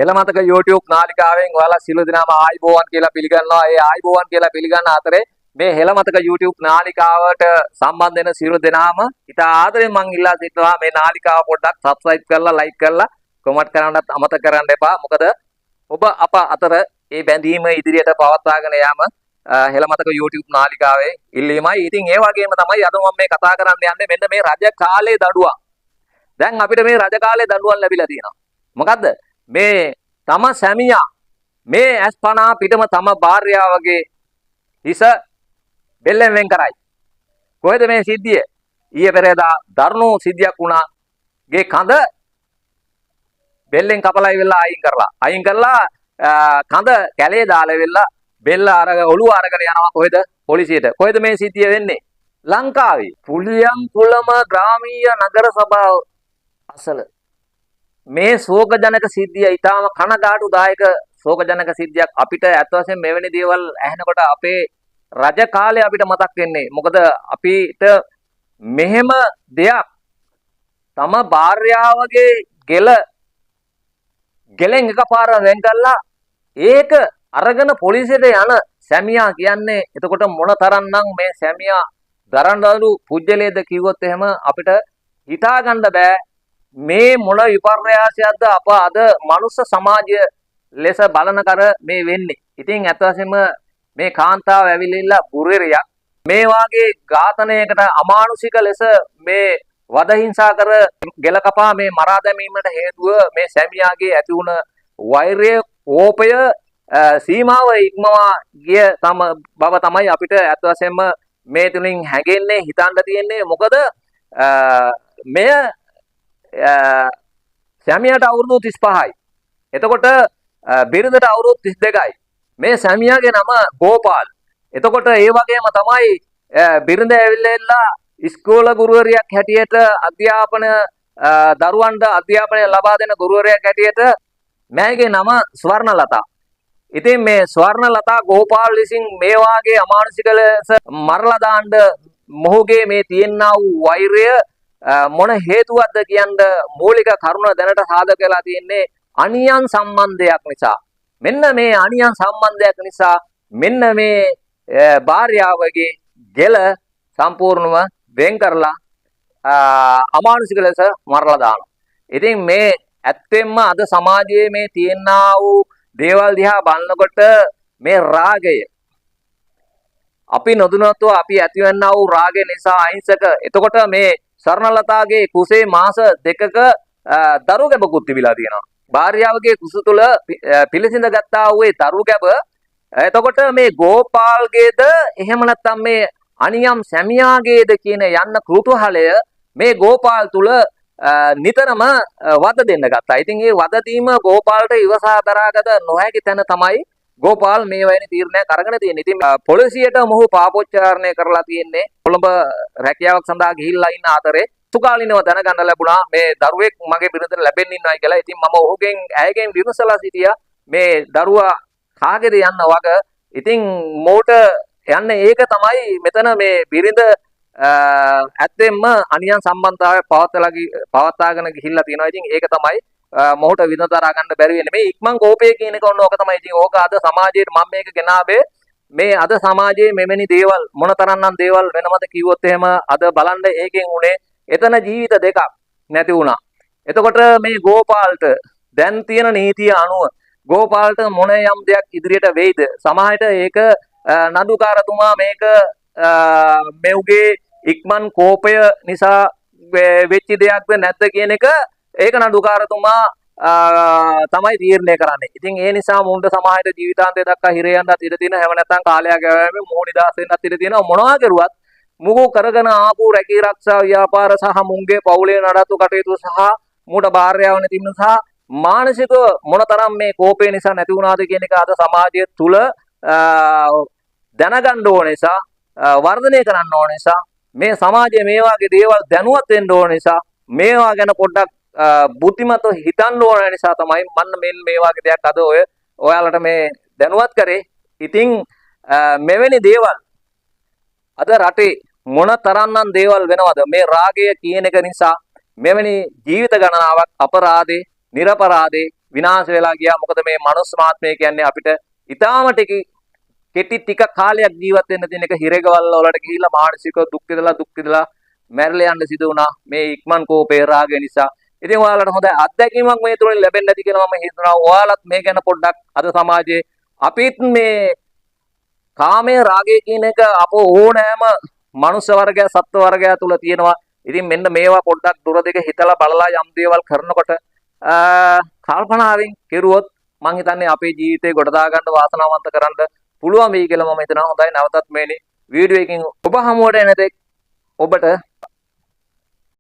හෙළමතක YouTube නාලිකාවෙන් ඔයාලා සියලු දෙනාම ආයිබෝවන් කියලා පිළිගන්නවා. ඒ ආයිබෝවන් කියලා පිළිගන්න අතරේ මේ හෙළමතක YouTube නාලිකාවට සම්බන්ධ වෙන සියලු දෙනාම ඉතා ආදරෙන් මම ඉල්ලා සිටිනවා මේ නාලිකාව පොඩ්ඩක් subscribe කරලා like කරලා comment කරන්නත් අමතක කරන්න එපා. මොකද ඔබ අප අතර මේ බැඳීම ඉදිරියට පවත්වාගෙන යාම හෙළමතක YouTube නාලිකාවේ ඉල්ලීමයි. ඉතින් ඒ වගේම තමයි අද මම මේ කතා කරන්න යන්නේ මෙන්න මේ රජ කාලේ දඩුවම්. දැන් අපිට මේ රජ කාලේ දඩුවම් ලැබිලා තියෙනවා. මොකද්ද? මේ තම සැමියා මේ ඇස්පනා පිටම තම භාර්යාවගේ හිස බෙල්ලෙන් වෙන් කරයි. කොහෙද මේ සිද්ධිය? ඊයේ පෙරේදා දරුණු සිද්ධියක් වුණා. ගේ කඳ බෙල්ලෙන් කපලා ඉවලා අයින් කරලා කඳ කැලේ දාලා ඉවලා බෙල්ල ඔළුව අරගෙන යනවා කොහෙද? පොලිසියට. කොහෙද මේ සිද්ධිය වෙන්නේ? ලංකාවේ පුලියම් කුලම ග්‍රාමීය නගර සභාව අසල මේ ශෝකජනක සිද්ධිය ඊටාම කනගාටුදායක ශෝකජනක සිද්ධියක්. අපිට ඇත්ත වශයෙන්ම මෙවැනි දේවල් ඇහෙනකොට අපේ රජ කාලේ අපිට මතක් වෙන්නේ. මොකද අපිට මෙහෙම දෙයක් තම භාර්යාවගේ ගෙලෙන් එකපාර වෙන් කළා ඒක අරගෙන පොලිසියට යන සැමියා කියන්නේ එතකොට මොනතරම්නම් මේ සැමියා දරන්නලු පුජ්‍යලේද කිව්වොත් එහෙම අපිට හිතා ගන්න බෑ. මේ මොන විපර්යාසයක්ද අප අද මනුස්ස සමාජය ලෙස බලන කර මේ වෙන්නේ. ඉතින් ඇත්ත වශයෙන්ම මේ කාන්තාව ඇවිල්ලා බුරේරියක් මේ වාගේ ඝාතනයකට අමානුෂික ලෙස මේ වද හිංසා කර ගෙල කපා මේ මරා දැමීමට හේතුව මේ සැමියාගේ ඇති වුණ වෛරය කෝපය සීමාව ඉක්මවා ගිය බව තමයි අපිට ඇත්ත වශයෙන්ම මේ තුලින් හැගෙන්නේ හිතන්න තියෙන්නේ. මොකද මෙය සැමියාට අවුරුදු 35යි. එතකොට බිරිඳට අවුරුදු 32යි. මේ සැමියාගේ නම ගෝපාල්. එතකොට ඒ වගේම තමයි බිරිඳ ඇවිල්ලා ඉස්කෝල ගුරුවරියක් හැටියට දරුවන්ට අධ්‍යාපනය ලබා දෙන ගුරුවරයෙක් හැටියට මෑගේ නම ස්වර්ණලතා. ඉතින් මේ ස්වර්ණලතා ගෝපාල් විසින් මේ වාගේ අමානුෂික ලෙස මරලා දාන්න මොහුගේ මේ තියෙනා වූ වෛරය මොන හේතුවක්ද කියන්න මූලික කරුණ දැනට සාධක වෙලා තියෙන්නේ අනියම් සම්බන්ධයක් නිසා. මෙන්න මේ අනියම් සම්බන්ධයක් නිසා මෙන්න මේ භාර්යාවගේ ගෙල සම්පූර්ණව වෙන් කරලා අමානුෂික ලෙස මරලා දානවා. ඉතින් මේ ඇත්තෙන්ම අද සමාජයේ මේ තියෙනා වූ දේවල් දිහා බලනකොට මේ රාගය අපි නොදුනොත්ව අපි ඇතිවෙනා වූ රාගය නිසා අහිංසක. එතකොට මේ ස්වර්ණලතාගේ කුසේ මාස 2ක දරු ගැබකුත් තිබිලා තියෙනවා. භාර්යාවගේ කුස තුල පිළිසිඳ ගත්තා වූ ඒ දරු ගැබ එතකොට මේ ගෝපාල්ගේද එහෙම නැත්නම් මේ අනියම් සැමියාගේද කියන යන්න කෘතුහලය මේ ගෝපාල් තුල නිතරම වද දෙන්න ගත්තා. ඉතින් මේ වද දීම ගෝපාල්ට ඉවසා දරාගත නොහැකි තැන තමයි ගෝපාල් මේ වයින් තීරණයක් අරගෙන තියෙන්නේ. ඉතින් පොලිසියට මොහු පාපොච්චාරණය කරලා තියෙන්නේ. කොළඹ රැකියාවක් සඳහා ගිහිල්ලා ඉන්න අතරේ සුකාලිනව දැනගන්න ලැබුණා මේ දරුවෙක් මගේ බිරිඳට ලැබෙන්න ඉන්නයි කියලා. ඉතින් මම ඇයගෙන් විමසලා සිටියා මේ දරුවා කාගේද යන්න වග. ඉතින් මෝට යන්නේ ඒක තමයි මෙතන මේ බිරිඳ ඇත්තෙන්ම අනියම් සම්බන්ධතාවය පවත්වාගෙන ගිහිල්ලා තියෙනවා. ඉතින් ඒක තමයි මොහොත විඳදරා ගන්න බැරි වෙන්නේ. මේ ඉක්මන් කෝපය කියන එක ඕක තමයි. ඉතින් ඕක අද සමාජයේ මම මේක ගෙනාවේ මේ අද සමාජයේ මෙවැනි දේවල් මොනතරම්නම් දේවල් වෙනවද කිව්වොත් එහෙම අද බලන්න ඒකෙන් උනේ එතන ජීවිත දෙකක් නැති වුණා. එතකොට මේ ගෝපාල්ට දැන් තියෙන නීතිය අනුව ගෝපාල්ට මොන යම් දෙයක් ඉදිරියට වෙයිද? සමහරට ඒක නඩුකාරතුමා මේක මෙව්ගේ ඉක්මන් කෝපය නිසා වෙච්ච දෙයක්ද නැද්ද කියන එක ඒක නඩුකාරතුමා තමයි තීරණය කරන්නේ. ඉතින් ඒ නිසා මුන්ට සමාජයට ජීවිතාන්තය දක්වා හිරේ යන්නත් ඉඩ තියෙනවා. හැම නැත්නම් කාලයක් ගෑවෙන්නේ මොහො නිදාස් වෙන්නත් ඉඩ තියෙනවා. මොනවා කරුවත් මුගු කරගෙන ආපු රැකී ආරක්ෂා ව්‍යාපාර සහ මුන්ගේ පවුලේ නඩත්තු කටයුතු සහ මුට භාර්යාව නැති වෙන සහ මානසික මොනතරම් මේ කෝපය නිසා නැති වුණාද කියන එක අද සමාජය තුල දැනගන්න ඕන නිසා වර්ධනය කරන්න ඕන නිසා මේ සමාජයේ මේ වගේ දේවල් දැනුවත් වෙන්න ඕන නිසා මේවා ගැන පොඩ්ඩක් බුද්ධිමත්ව හිතන්න ඕන නිසා තමයි මම මේ වගේ දෙයක් අද ඔයාලට මේ දැනුවත් කරේ. ඉතින් මෙවැනි දේවල් අද රටේ මොන තරම්නම් දේවල් වෙනවද මේ රාගය කියන එක නිසා මෙවැනි ජීවිත ගණනාවක් අපරාධේ නිරපරාධේ විනාශ වෙලා ගියා. මොකද මේ මනුස්ස මාත්මය කියන්නේ අපිට ඊටාම කෙටි ටික කාලයක් ජීවත් වෙන්න තියෙන එක හිරේගවල් වලට ගිහිල්ලා මානසිකව දුක් විඳලා මැරලා යන්න සිදු වුණා මේ ඉක්මන් කෝපේ රාගය නිසා. ඉතින් ඔයාලට හොඳ අත්දැකීමක් මේ තුලින් ලැබෙන්න ඇති කියලා මම හිතනවා. ඔයාලත් මේ ගැන පොඩ්ඩක් අද සමාජයේ අපිත් මේ කාමයේ රාගය කියන එක අපෝ ඕනෑම මනුෂ්‍ය වර්ගය සත්ත්ව වර්ගය තුල තියෙනවා. ඉතින් මෙන්න මේවා පොඩ්ඩක් දුර දෙක හිතලා බලලා යම් දේවල් කරනකොට කල්පනාවෙන් කෙරුවොත් මං හිතන්නේ අපේ ජීවිතේ ගොඩ දා ගන්න වාසනාවන්ත කරන්න පුළුවන් වෙයි කියලා මම හිතනවා. හොඳයි නැවතත් මේනේ වීඩියෝ එකකින් ඔබ හමුවට එන තෙක් ඔබට